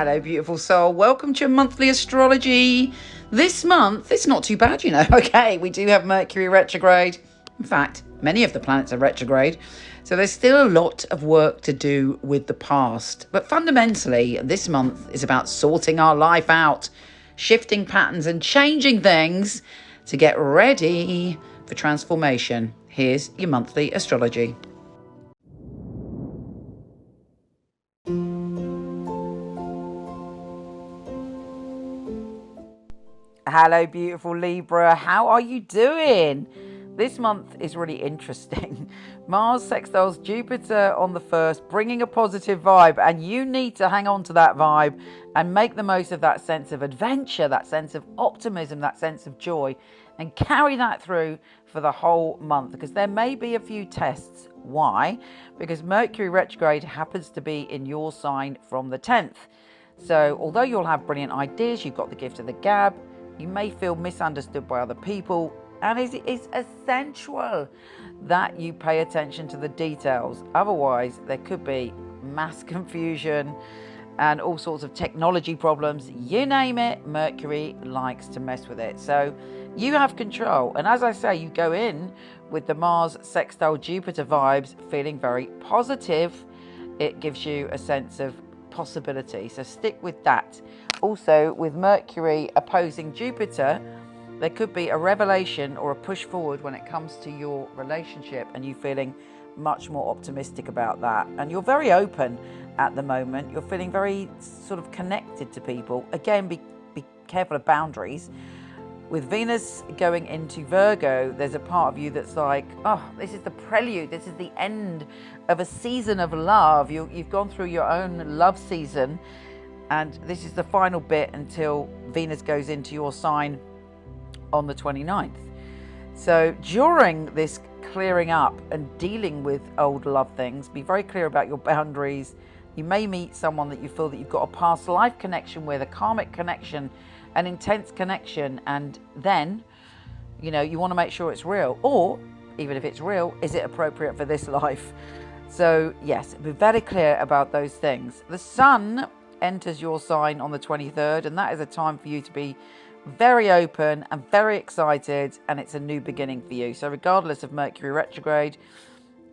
Hello, beautiful soul. Welcome to your monthly astrology. This month, it's not too bad, Okay, we do have Mercury retrograde. In fact, many of the planets are retrograde. So there's still a lot of work to do with the past. But fundamentally, this month is about sorting our life out, shifting patterns and changing things to get ready for transformation. Here's your monthly astrology. Hello, beautiful Libra. How are you doing? This month is really interesting. Mars sextiles Jupiter on the 1st, bringing a positive vibe, and you need to hang on to that vibe and make the most of that sense of adventure, that sense of optimism, that sense of joy, and carry that through for the whole month, because there may be a few tests. Why? Because Mercury retrograde happens to be in your sign from the 10th. So although you'll have brilliant ideas, you've got the gift of the gab, you may feel misunderstood by other people, and it is essential that you pay attention to the details. Otherwise, there could be mass confusion and all sorts of technology problems. You name it, Mercury likes to mess with it. So you have control. And as I say, you go in with the Mars sextile Jupiter vibes feeling very positive. It gives you a sense of possibility. So stick with that. Also, with Mercury opposing Jupiter, there could be a revelation or a push forward when it comes to your relationship, and you feeling much more optimistic about that. And you're very open at the moment. You're feeling very sort of connected to people. Again, be careful of boundaries. With Venus going into Virgo, there's a part of you that's like, oh, this is the prelude. This is the end of a season of love. You've gone through your own love season, and this is the final bit until Venus goes into your sign on the 29th. So during this clearing up and dealing with old love things, be very clear about your boundaries. You may meet someone that you feel that you've got a past life connection with, a karmic connection, an intense connection, and then, you want to make sure it's real. Or, even if it's real, is it appropriate for this life? So, yes, be very clear about those things. The Sun enters your sign on the 23rd, and that is a time for you to be very open and very excited, and it's a new beginning for you. So regardless of Mercury retrograde,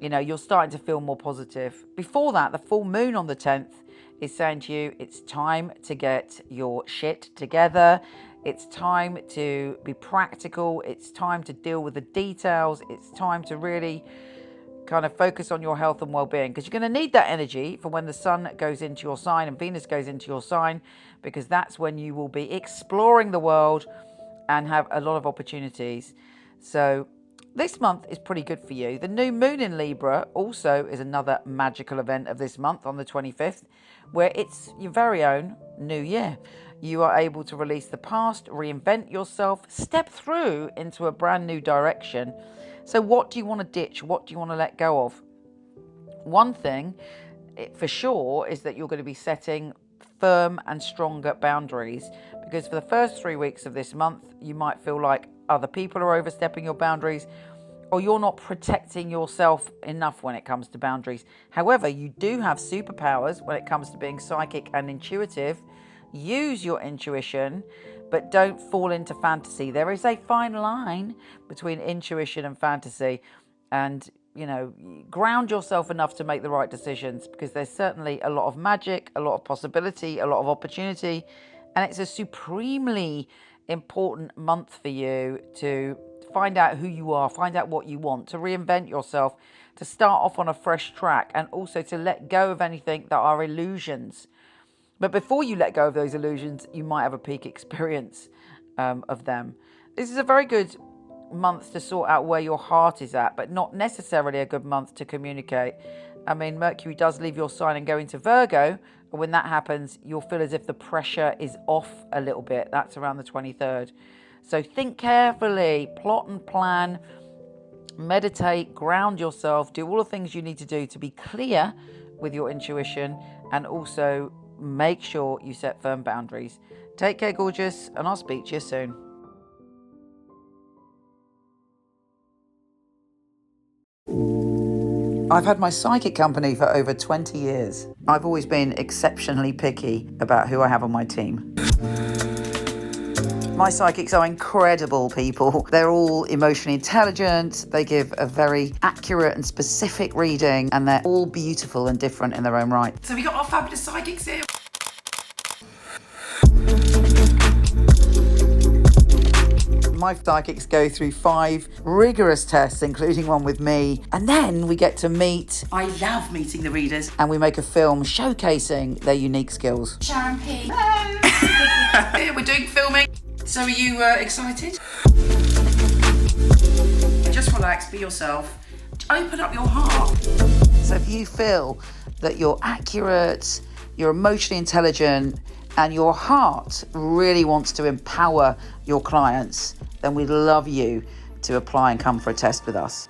you're starting to feel more positive. Before that, the full moon on the 10th is saying to you, it's time to get your shit together. It's time to be practical. It's time to deal with the details. It's time to really kind of focus on your health and well-being, because you're going to need that energy for when the Sun goes into your sign and Venus goes into your sign, because that's when you will be exploring the world and have a lot of opportunities. So this month is pretty good for you. The new moon in Libra also is another magical event of this month on the 25th, where it's your very own new year. You are able to release the past, reinvent yourself, step through into a brand new direction. So what do you want to ditch? What do you want to let go of? One thing for sure is that you're going to be setting firm and stronger boundaries, because for the first 3 weeks of this month, you might feel like other people are overstepping your boundaries, or you're not protecting yourself enough when it comes to boundaries. However, you do have superpowers when it comes to being psychic and intuitive. Use your intuition, but don't fall into fantasy. There is a fine line between intuition and fantasy, and ground yourself enough to make the right decisions, because there's certainly a lot of magic, a lot of possibility, a lot of opportunity, and it's a supremely important month for you to find out who you are, find out what you want, to reinvent yourself, to start off on a fresh track, and also to let go of anything that are illusions. But before you let go of those illusions, you might have a peak experience of them. This is a very good month to sort out where your heart is at, but not necessarily a good month to communicate. I mean, Mercury does leave your sign and go into Virgo, and when that happens, you'll feel as if the pressure is off a little bit. That's around the 23rd. So think carefully, plot and plan, meditate, ground yourself, do all the things you need to do to be clear with your intuition, and also make sure you set firm boundaries. Take care, gorgeous, and I'll speak to you soon. I've had my psychic company for over 20 years. I've always been exceptionally picky about who I have on my team. My psychics are incredible people. They're all emotionally intelligent. They give a very accurate and specific reading, and they're all beautiful and different in their own right. So we got our fabulous psychics here. My psychics go through 5 rigorous tests, including one with me, and then we get to meet. I love meeting the readers. And we make a film showcasing their unique skills. Sharon P. Hello. We're doing filming. So are you excited? Just relax, be yourself. Open up your heart. So if you feel that you're accurate, you're emotionally intelligent, and your heart really wants to empower your clients, then we'd love you to apply and come for a test with us.